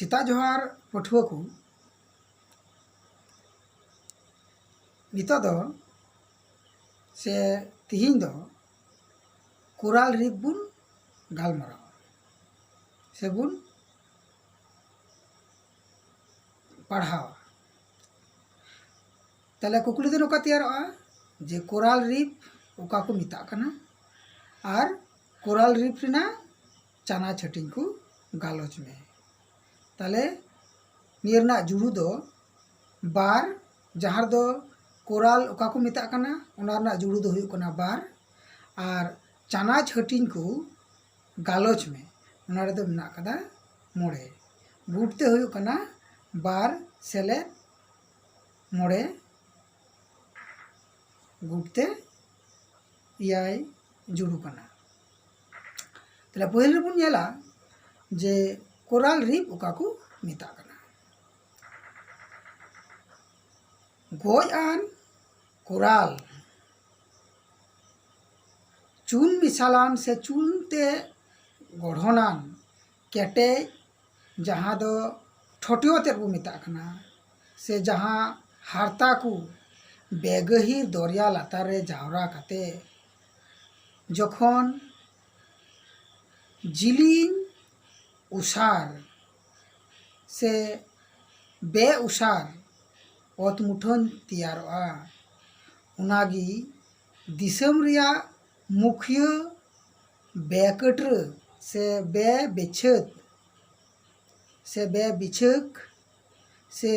सेता जोहार पठुआ को नितो दो से तिहिं दो कोराल रीफ बुन गालमाराव से बुन पढ़ावा। तले कुकली दो नोका तैयारोगा जे कोराल रीफ ओका को मिता कना और कोराल रीफ रिना चाना छटिंग को गालोच में ताले नियरना जुड़ू दो बार जहाँ दो कोराल ओका को मिता कना उनारना जुड़ू दो हुयुक कना बार और चाना छटिंग को गालोच में उनारे दो मिना कदा मोड़े गुटते हुयुक कना बार सेले मोड़े गुटते इयाय जुड़ू कना। तले पहिल रे बुन नेला जे कोराल रीफ ओका को मिता कना। गोय आन कोराल चून मिसालान से चून ते गढ़ोनान केटे जहाँ दो ठोटियो ते बो मिता कना से जहाँ हारता को बेगहिर दरिया लातार रे जावरा काते जखन जिलिंग उसार से बे उसार ओत मुठन तैयारोआ उनागी दिसम रिया मुखिया बेकटर से बे बिछक से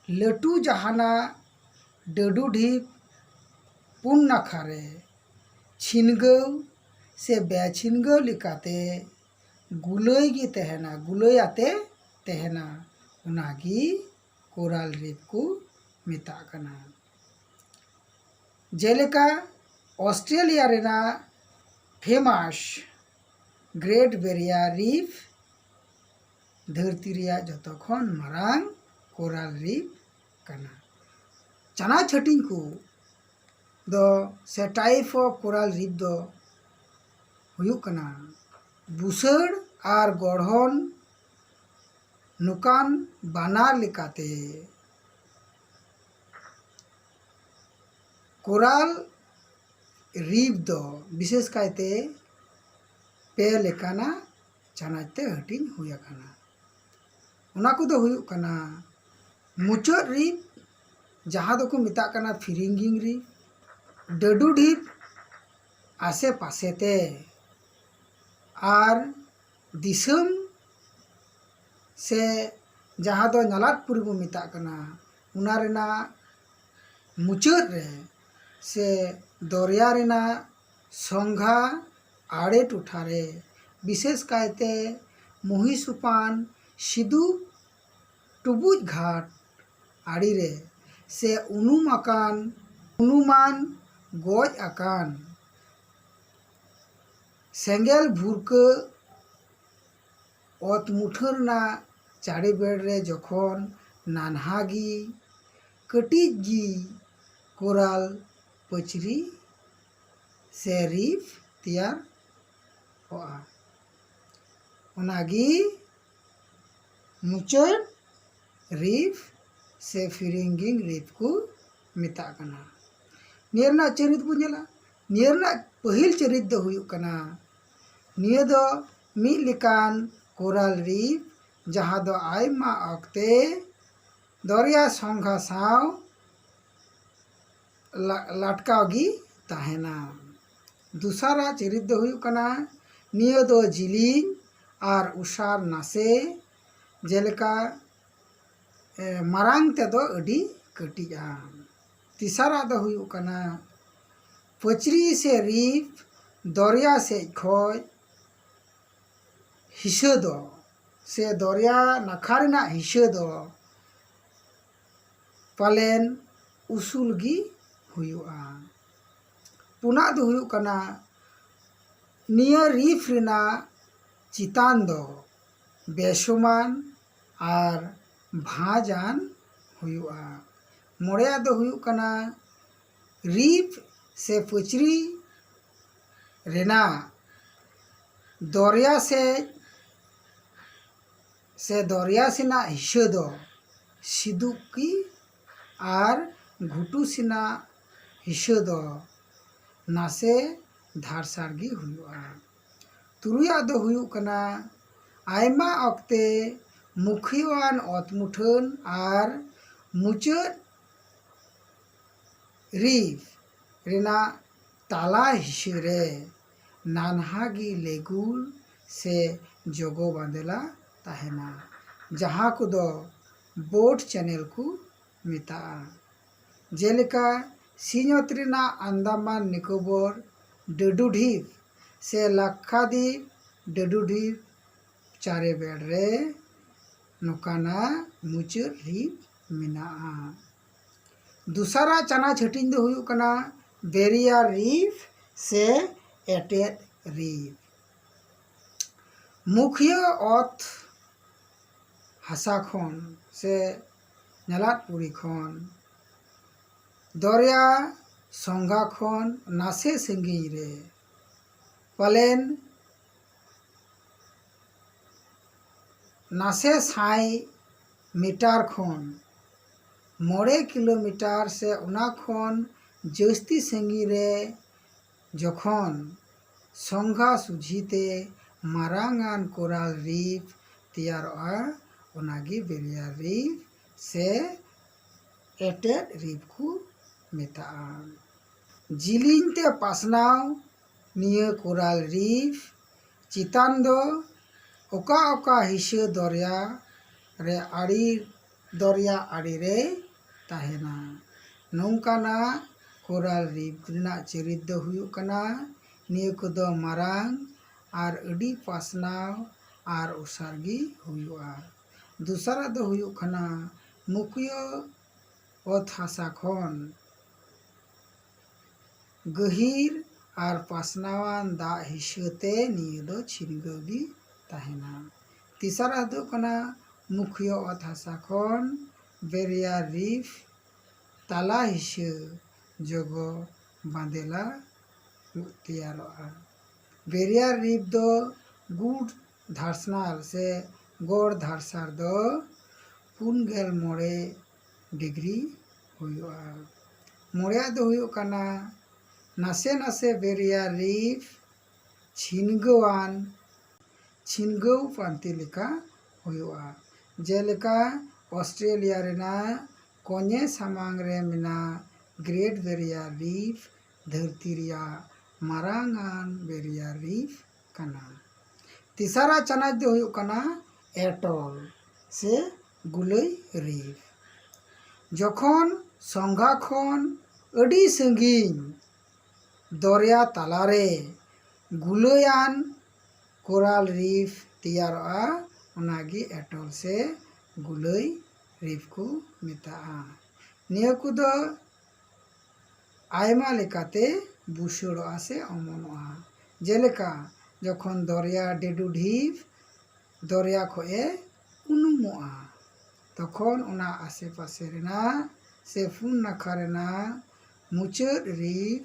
लटू जहाना डडू ढीप पुन नाखारे छिनगव से बे छिनगव लिकाते गुलई गी तहना गुलई आते तहना उनागी कोराल रीफ को मिता कना। जेलेका ऑस्ट्रेलिया रेना फेमस ग्रेट बेरिया रीफ धरती रिया जतखन मारांग कोराल रीफ कना। चाना छटिंग को दो से टाइप ऑफ कोराल रीफ दो हुयुक कना बुसड़ और गढ़न नुकान बानार लिकाते कोराल रीफ दो विशेष कायते पे लेकाना चानाते हटिंग हुया कना। उना को दो हुयुक कना मुचाद रीफ जहाँ दो को मिता कना फिरिंगिंग रीफ डडू ढीप आसे पासे ते और दिसम से जहाँ दो नलाटपुरी बो मिता कना उना रेना मुचाद रे से दरिया रेना संघा आड़े टुठारे विशेष कायते मुहिसुपान सिदू टुबुज घाट आड़ी रे से उनुमान गज आकान सेंगेल भुरका ओत मुठरना चाड़ी बेड़ रे जखन नानहागी कटिजी कोराल पचरी से रीफ तैयार होआ उनागी मुचाद रीफ से फिरिंगिंग रीफ को मिता कना। नियरना चरित बो नेला नियरना पहिल चरित दो हुयुक कना निय दो मी लिकान कोराल रीफ जहाँ दो आयमा अक्ते दरिया संघा साव लाटकागी ताहेना। दूसरा चरित दो हुयुक कना निय दो जिलिंग और उसार नासे जेलेका मारांग ते दो अडी कटिजा। तीसरा दो हुयुक कना पचरी से रीफ दरिया से खय हिस्सा दो से दरिया नाखारना हिस्सा दो पालेन उसूल गी हुयुआ। पुना दो हुयुक कना निया रीफ रिना चितान दो बेसमान और भाजान हुयुआ। मोड़िया दो हुयुक कना रीफ से पचरी रेना दरिया से से दरिया सेना हिस्सा दो सिदुकी और घुटू सेना हिस्सा दो नासे धारसार गी हुआ। तुरुया दो हुयु कना आयमा अक्ते मुखियान अतमुठन और मुचाद रिफ रेना ताला हिस्सा रे नानहागी लेगुल से जगो बांदेला ताहेना जहाँ को दो बोट चैनल को मिता जेलेका सिंहत रेना अंडमान निकोबर डडुढीप से लाक्षाद्वीप डडुढीप चारे बेड़ रे नोकाना मुचाद रिफ मिना। दूसरा चना छटिंग दो हुयु कना बैरियर रिफ से एटेड रिफ। मुख्य अत हासा खन से नेलाटपुरी खन दरिया संगा खन नासे संगिन रे पालेन नासे 6 मीटर खन 9 किलोमीटर से उना खन जस्ती संगी रे जखन संघा सुझीते मारांगान कोराल रिफ तैयारोआ उनागी बैरियर रिफ से एटेड रिफ को मेताआ। जिलिंगते पासनाव निये कोराल रिफ चितान दो ओका ओका हिस्सा दरिया रे आड़ी रे ताहेना नौकाना कोराल रिफ रेना चरित दो हुयु कना निये को दो मारांग और अडी पासनाव और उसारगी हुयुआ। दूसरा दो हुयु कना मुख्य अत हासा खन गहीर और पासनावान दा हिस्साते निये दो छिनगगी ताहेना। तीसरा दो कना मुख्य अत हासा खन बैरियर रिफ ताला हिस्सा जगो बांदेला तैयारोआ। बैरियर रिफ दो गुड़ धारसनाल से गड़ धारसार दो 49 डिग्री हुयुआ। मोड़िया दो हुयु कना नासे नासे बैरियर रिफ छिनगौ पांति लेका हुयुआ। जेलेका ऑस्ट्रेलिया रेना कोने सामांग रे मिना ग्रेट बैरियर रिफ धरती रिया मारांगान बैरियर रिफ कना। तीसरा चनाच दो हुयु कना एटल से गुलई रिफ जखन संघा खन अडी संगिन दरिया तालारे गुलयान कोराल रिफ तैयारोआ उनागी एटल से गुलई रिफ को मेताआ। निया को दो आयमा लेकाते बुसड़ोआ से अमनोआ जेलेका जखन दरिया डडुढीप दरिया खोए उनुमोआ तखन उना आसे पासे रेना से पुन नाखा रेना मुचाद रिफ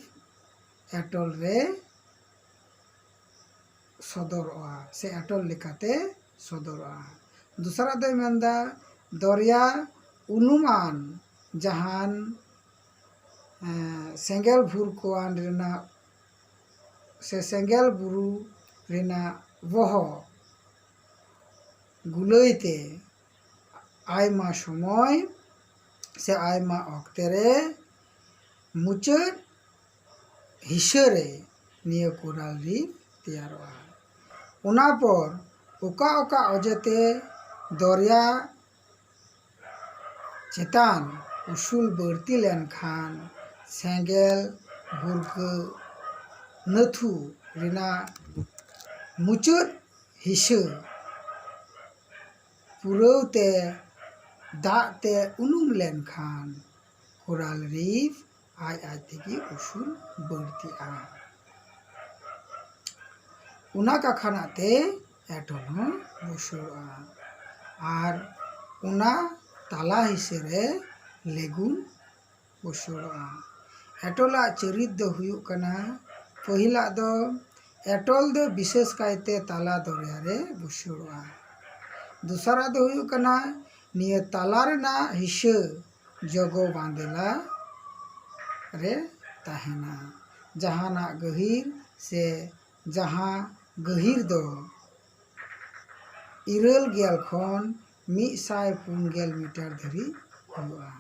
एटल रे सदरोआ से एटल लेकाते सदरोआ। दूसरा दो मेंदा दरिया उनुमान जहान सेंगेल भुरकोआन रेना से सेंगेल बुरु रेना वह गुलईते आयमा समय से आयमा अक्ते रे मुचाद हिस्सा रे निये कोराल रिफ तैयारोआ। उना पर ओका ओका अजेते दरिया चेतान उसूल बढ़ती लेनखान सेंगेल भुरको नथु रेना मुचाद हिस्सा पुरौते दाते उनुम लेनखान कोराल रिफ आज तेगी उसूल बढ़तीआ। उना का खानाते एटल हो बुसड़ोआ और उना ताला हिस्सा रे लेगुन बुसड़ोआ। एटला चरित दो हुयु कना पहिला दो एटल दो विशेष कायते ताला दरिया रे बुसड़ोआ दूसरा दो हुयुग कना निया ताला रेना हिस्सा जगो बांदेला रे ताहेना जहाना गहीर से जहाँ गहीर दो 90 खन 140 मीटर धरी हुआ।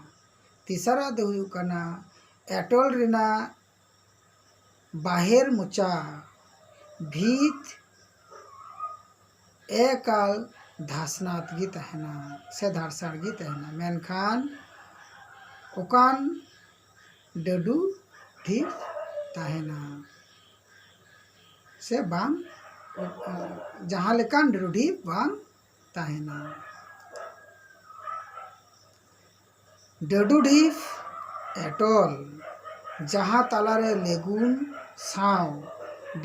तीसरा दो हुयुग कना एटोल रेना बाहेर मोचा भीत एकाल धासनात गी तहना से धारसार गी तहना मेनखान ओकान डडू ढीप तहना से बांग जहाँ लेकान डडू ढीप बांग तहना डडू ढीप एटोल जहाँ तालारे लेगुन साव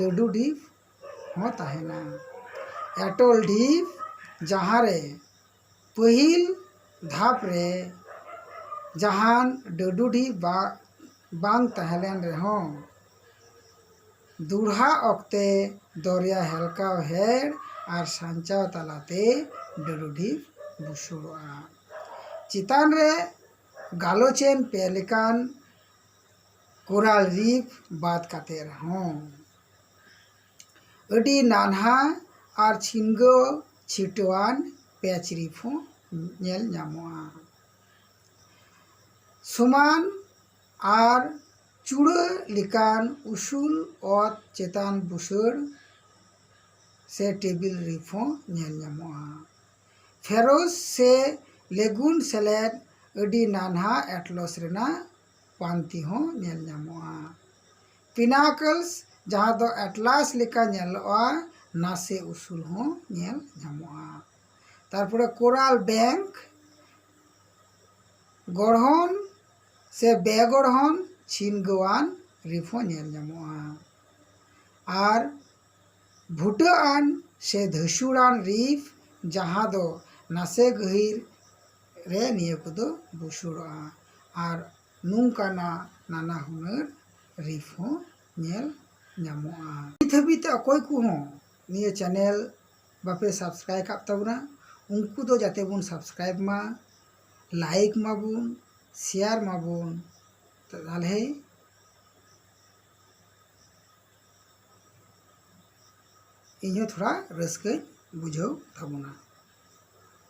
डडू ढीप हो तहना एटोल ढीप जहाँ रे पहिल धाप रे जहान डडू ढीप बांग तहलेन रेहो दुढ़ा अक्ते दरिया हेलकाव हेड़ और सांचाव तालाते डडू ढीप बुसुड़ोआ चितान रे गालोचेन पेलिकान कोराल रीफ बात काते रहो अडी नानहा और छिनगो छिटवान पैच रीफ हो नेल ᱧᱟᱢᱚᱜᱼᱟ समान और चूड़ा लिकान उसूल और चेतान बुसड़ से टेबिल रीफ हो नेल ᱧᱟᱢᱚᱜᱼᱟ फेरोस से लेगुन सेलेद अडी नानहा एटलस रेना पांती हो नेल ᱧᱟᱢᱚᱜᱼᱟ पिनाकल्स जहाँ दो एटलास लेका नेलोआ नासे उसूल हो नेल ᱧᱟᱢᱚᱜᱼᱟ तारपरे कोराल बैंक गढ़न से बेगढ़न छिनगोआन रीफ हो नेल ᱧᱟᱢᱚᱜᱼᱟ और भूटान से धसुड़ान रीफ जहाँ दो नासे गहीर रे निया को बुसुड़ोआ और नुंकाना नाना हुनर रीफ हो नेल ᱧᱟᱢᱚᱜᱼᱟ नित हाबिते अकय को हो निया चैनल बापे सब्सक्राइब काब तबना उनको दो जाते बुन सब्सक्राइब मा लाइक माबुन शेयर माबुन ताहले इन्हों थोड़ा रस्क बुझाव ताबुना।